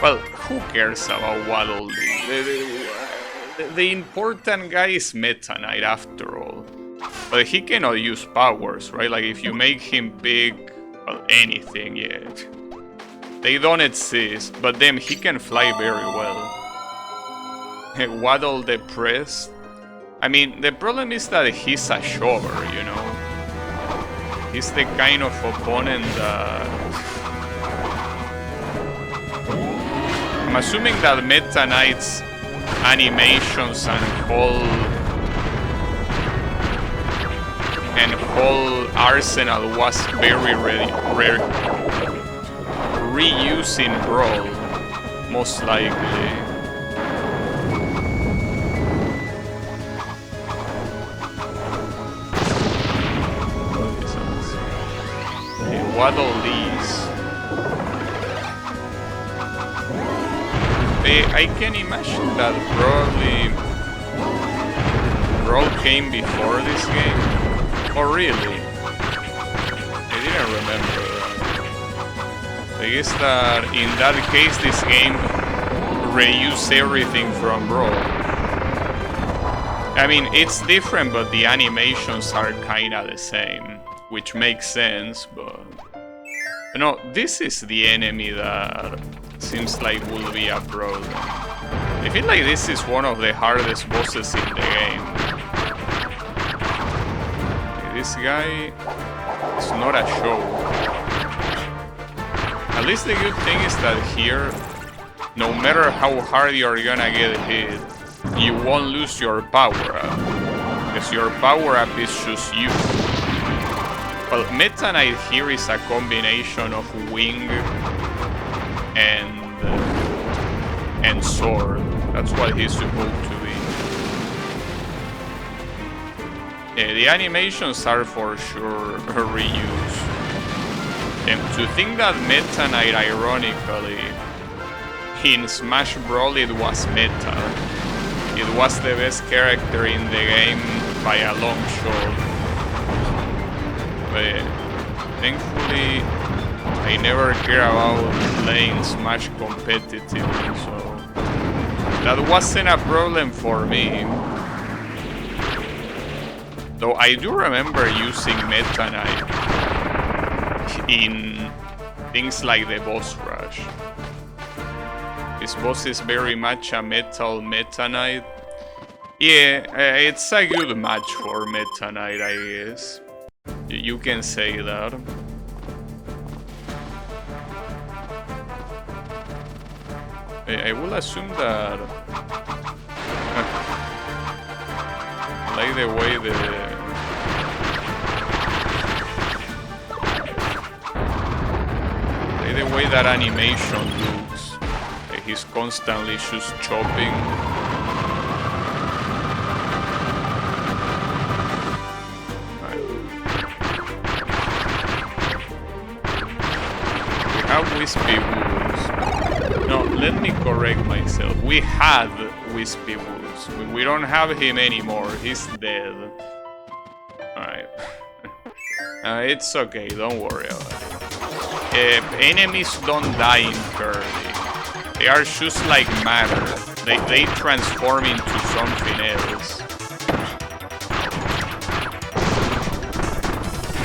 Well, who cares about Waddle Dee? The important guy is Meta Knight after all. But he cannot use powers, right? Like if you make him big, well, anything, yeah. They don't exist, but then he can fly very well. Waddle depressed. I mean, the problem is that he's a shover, you know? He's the kind of opponent that... I'm assuming that Meta Knight's animations and whole arsenal was very reused in Brawl, most likely. Waddle Dees. I can imagine that probably Brawl came before this game. Oh really? I didn't remember that. I guess that in that case this game reused everything from Brawl. I mean, it's different, but the animations are kinda the same, which makes sense, but... You know, this is the enemy that seems like will be a problem. I feel like this is one of the hardest bosses in the game. This guy is not a show. At least the good thing is that here, no matter how hard you're gonna get hit, you won't lose your power-up. Because your power-up is just you. Well, Meta Knight here is a combination of wing and sword. That's what he's supposed to be. Yeah, the animations are for sure reuse. And to think that Meta Knight, ironically, in Smash Brawl it was Meta. It was the best character in the game by a long shot. But thankfully, I never care about playing Smash competitively, so that wasn't a problem for me. Though I do remember using Meta Knight in things like the boss rush. This boss is very much a metal Meta Knight. Yeah, it's a good match for Meta Knight, I guess. You can say that. I will assume that... like the way that animation looks. He's constantly just chopping. Wispy Wolves. No, let me correct myself. We had Wispy Wolves. We don't have him anymore. He's dead. Alright. It's okay, don't worry about it. Enemies don't die in Kirby. They are just like matter. They transform into something else.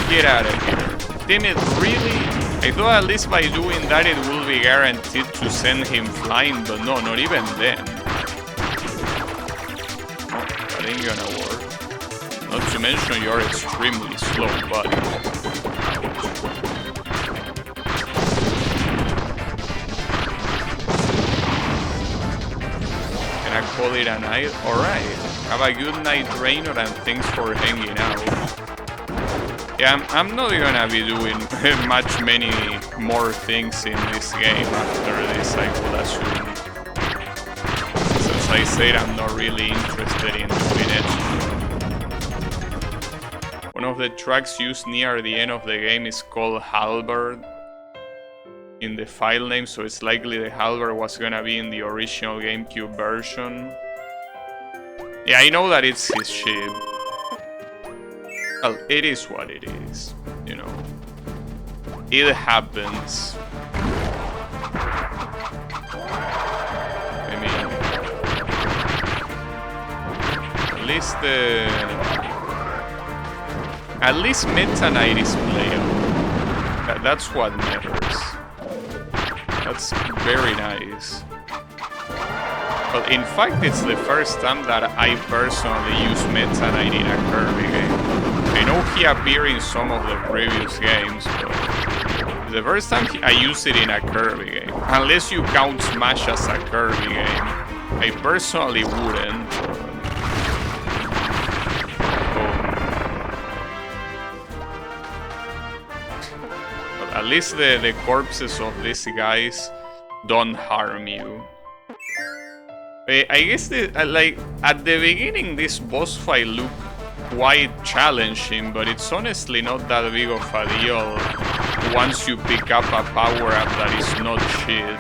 Get out of here. Damn it, really? I thought at least by doing that it will be guaranteed to send him flying, but no, not even then. Oh, that ain't gonna work. Not to mention you're extremely slow, buddy. Can I call it a night? Alright. Have a good night, Raynor, and thanks for hanging out. Yeah, I'm not gonna be doing many more things in this game after this, I will assume. Since I said I'm not really interested in doing it. One of the tracks used near the end of the game is called Halberd in the file name, so it's likely the Halberd was gonna be in the original GameCube version. Yeah, I know that it's his ship. Well, it is what it is, you know. It happens. least Meta Knight is playable. That's what matters. That's very nice. Well, in fact, it's the first time that I personally use Meta Knight in a Kirby game. I know he appeared in some of the previous games, but the first time I use it in a Kirby game. Unless you count Smash as a Kirby game. I personally wouldn't. But at least the corpses of these guys don't harm you. I guess like at the beginning this boss fight looked quite challenging, but it's honestly not that big of a deal once you pick up a power-up that is not shit.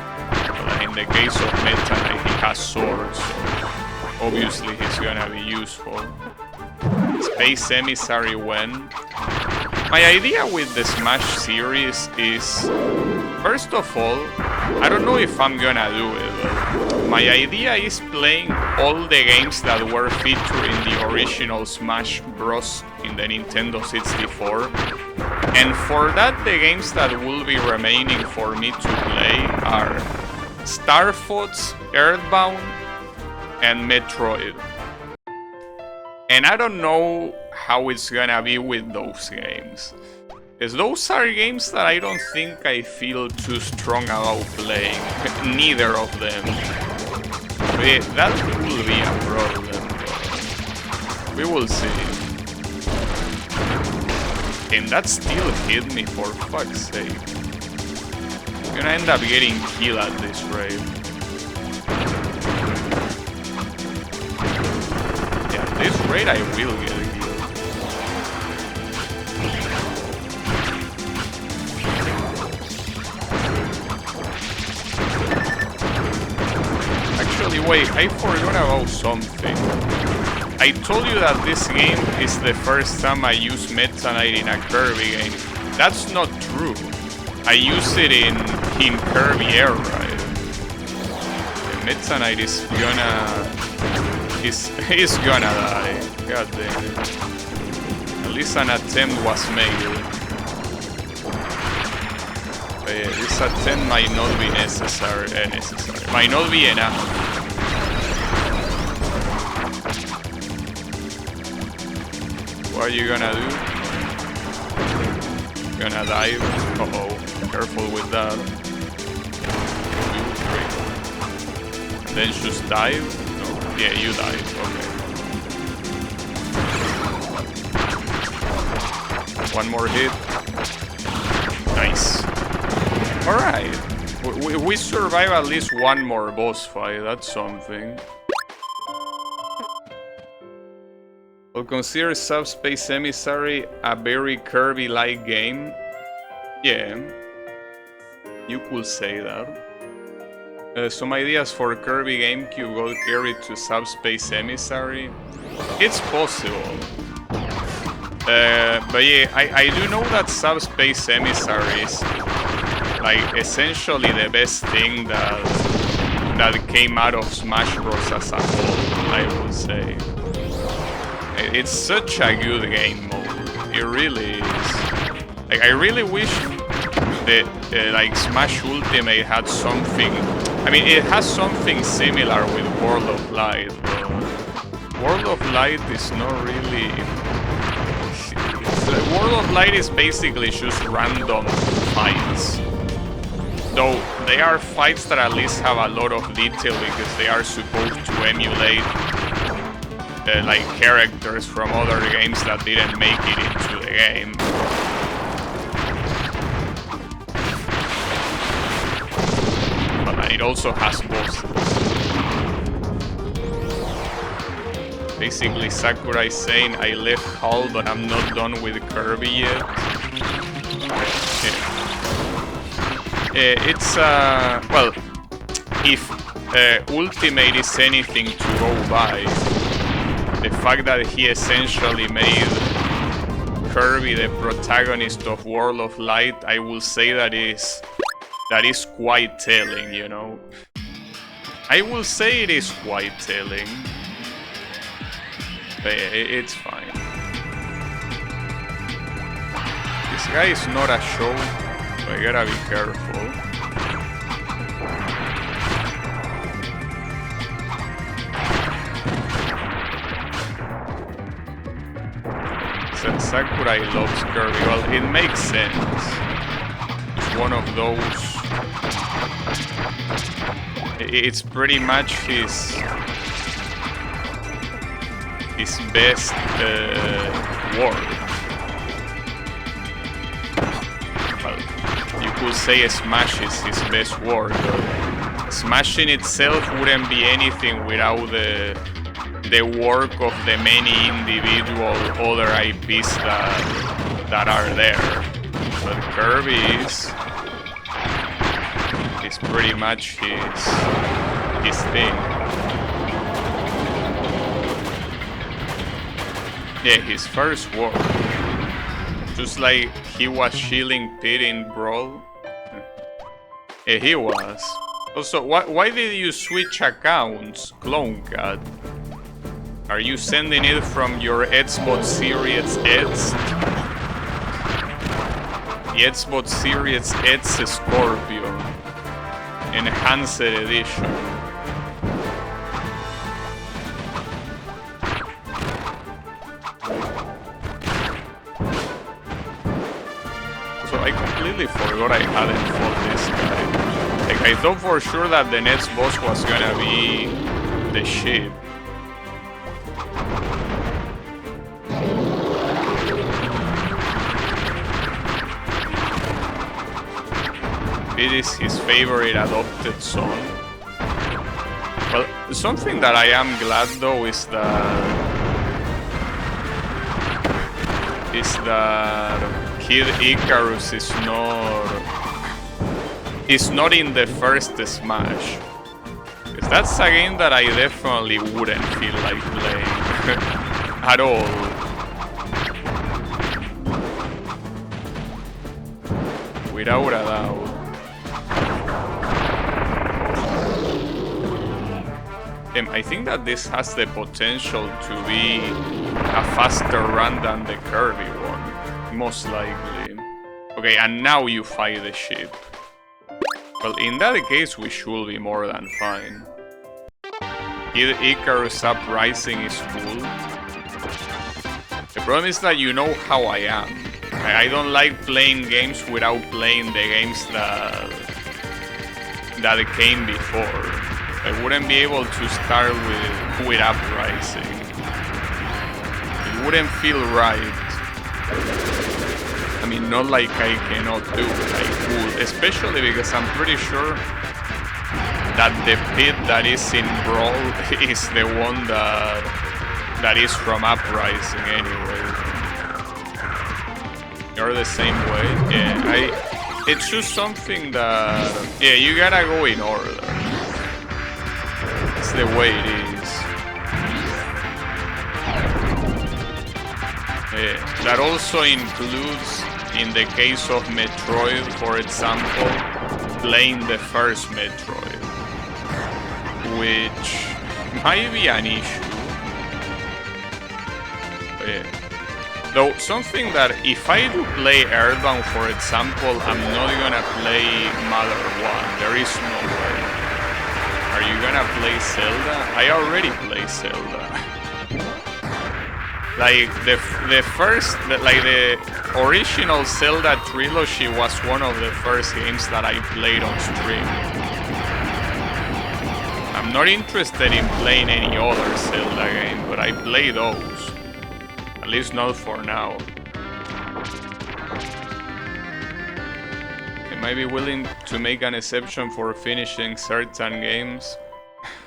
Like in the case of Meta Knight, he has swords, so obviously he's gonna be useful. Space Emissary when? My idea with the Smash series is, first of all, I don't know if I'm gonna do it, but my idea is playing all the games that were featured in the original Smash Bros. In the Nintendo 64. And for that, the games that will be remaining for me to play are Star Fox, Earthbound, and Metroid. And I don't know how it's gonna be with those games. Because those are games that I don't think I feel too strong about playing. Neither of them. But that will be a problem. We will see. And that still hit me, for fuck's sake. I'm gonna end up getting killed at this rate. Yeah, at this rate I will get killed. Actually, wait, I forgot about something. I told you that this game is the first time I use Meta Knight in a Kirby game. That's not true. I use it in Kirby Air Ride. Meta Knight is gonna... He's gonna die. God damn it. At least an attempt was made. But yeah, this attempt might not be necessary. Might not be enough. What are you gonna do? Gonna dive? Uh-oh. Careful with that. 2, 3. And then just dive? No. Yeah, you dive. Okay. One more hit. Nice. Alright. We survive at least one more boss fight. That's something. Well, consider Subspace Emissary a very Kirby-like game? Yeah, you could say that. Some ideas for Kirby GameCube got carried to Subspace Emissary? It's possible. But yeah, I do know that Subspace Emissary is like essentially the best thing that came out of Smash Bros. As a whole, I would say. It's such a good game mode. It really is. Like, I really wish that like Smash Ultimate had something. I mean, it has something similar with World of Light. But World of Light is not really. World of Light is basically just random fights. Though they are fights that at least have a lot of detail because they are supposed to emulate. Like characters from other games that didn't make it into the game. But it also has bosses. Basically, Sakurai saying I left Hull, but I'm not done with Kirby yet. Yeah. It's well, if Ultimate is anything to go by. The fact that he essentially made Kirby the protagonist of World of Light, I will say that is quite telling, you know. I will say it is quite telling. But yeah, it's fine. This guy is not a show, so I gotta be careful. Sakurai loves Kirby. Well, it makes sense. It's one of those. It's pretty much his best work. Well, you could say Smash is his best work. Smashing itself wouldn't be anything without the work of the many individual other IPs that are there. But Kirby is pretty much his thing. Yeah, his first work. Just like he was shielding Pit in Brawl. Yeah, he was. Also, why did you switch accounts, Clone Cat? Are you sending it from your Xbox Series X? The Xbox Series X Scorpio Enhanced Edition. So I completely forgot I hadn't fought this guy. Like, I thought for sure that the next boss was gonna be the ship. It is his favorite adopted son. Well, something that I am glad though is that Kid Icarus is not in the first Smash. Because that's a game that I definitely wouldn't feel like playing at all. Without a doubt. I think that this has the potential to be a faster run than the Kirby one, most likely. Okay, and now you fight the ship. Well, in that case, we should be more than fine. Kid Icarus Uprising is full. The problem is that you know how I am. I don't like playing games without playing the games that came before. I wouldn't be able to start with Uprising. It wouldn't feel right. I mean, not like I cannot do it, I could. Especially because I'm pretty sure that the pit that is in Brawl is the one that is from Uprising anyway. You're the same way? Yeah, it's just something that... Yeah, you gotta go in order. It's the way it is. Yeah, that also includes, in the case of Metroid, for example, playing the first Metroid, which might be an issue. Yeah. Though something that if I do play Earthbound, for example, I'm not gonna play Mother 1. There is no way. Are you gonna play Zelda? I already play Zelda. Like the original Zelda trilogy was one of the first games that I played on stream. I'm not interested in playing any other Zelda game, but I play those. At least not for now. I might be willing to make an exception for finishing certain games.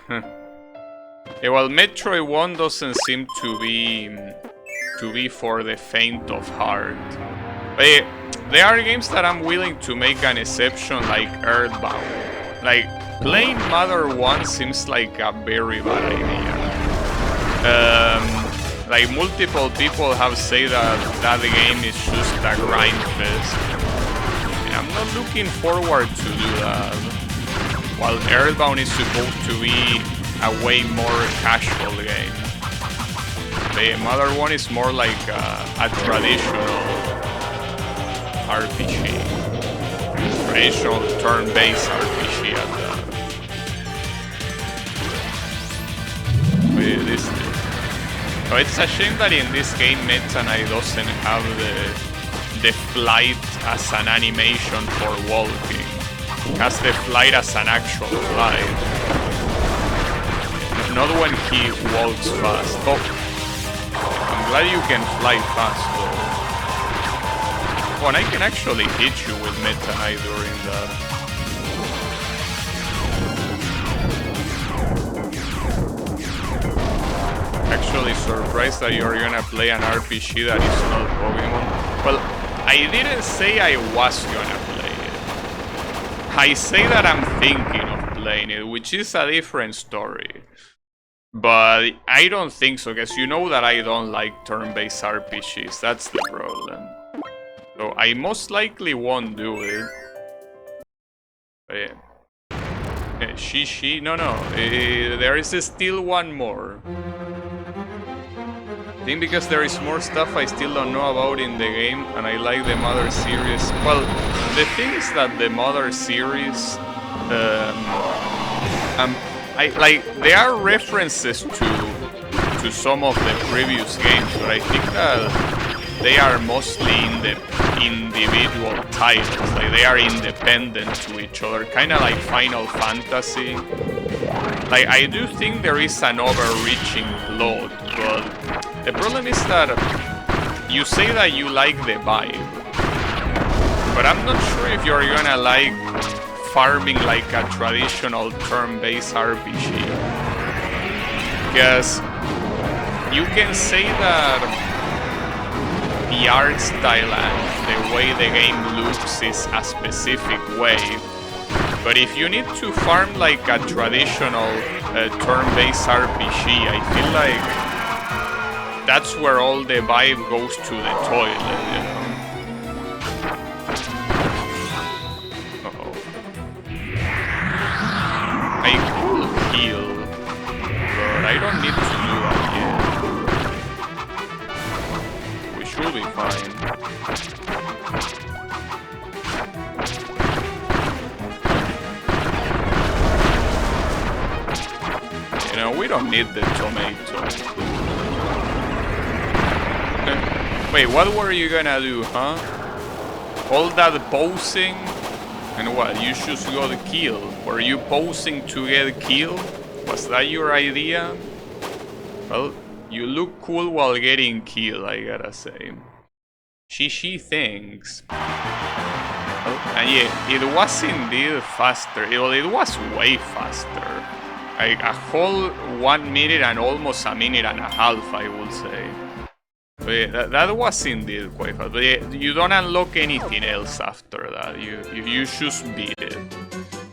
Yeah, well, Metroid 1 doesn't seem to be for the faint of heart. But yeah, there are games that I'm willing to make an exception, like Earthbound. Like, playing Mother 1 seems like a very bad idea. Like, multiple people have said that the game is just a grind fest. And I'm not looking forward to do that. While Earthbound is supposed to be a way more casual game. The mother one is more like a traditional RPG. Traditional turn-based RPG at that. Wait, this. So it's a shame that in this game Meta Knight doesn't have the flight as an animation for walking. It has the flight as an actual flight. Not when he walks fast. Oh, I'm glad you can fly fast though. Oh, and I can actually hit you with Meta Knight during that. Actually surprised that you're gonna play an RPG that is not Pokemon. Well, I didn't say I was gonna play it. I say that I'm thinking of playing it, which is a different story. But I don't think so, because you know that I don't like turn-based RPGs, that's the problem. So I most likely won't do it. But yeah. No, there is still one more. I think because there is more stuff I still don't know about in the game, and I like the Mother series. Well, the thing is that the Mother series, there are references to some of the previous games, but I think that they are mostly in the individual titles. Like they are independent to each other, kind of like Final Fantasy. Like I do think there is an overreaching plot, but the problem is that you say that you like the vibe, but I'm not sure if you're gonna like farming like a traditional turn-based RPG. Because you can say that the art style and the way the game looks is a specific way, but if you need to farm like a traditional turn-based RPG, I feel like that's where all the vibe goes to the toilet, you know? Uh-oh. I could heal, but I don't need to do that yet. We should be fine. You know, we don't need the tomato. Wait, what were you gonna do, huh? All that posing? And what, you just got killed? Were you posing to get killed? Was that your idea? Well, you look cool while getting killed, I gotta say. She thinks. Well, and yeah, it was indeed faster. It was way faster. Like a whole 1 minute and almost a minute and a half, I would say. But yeah, that was indeed quite fast. But yeah, you don't unlock anything else after that. You just beat it.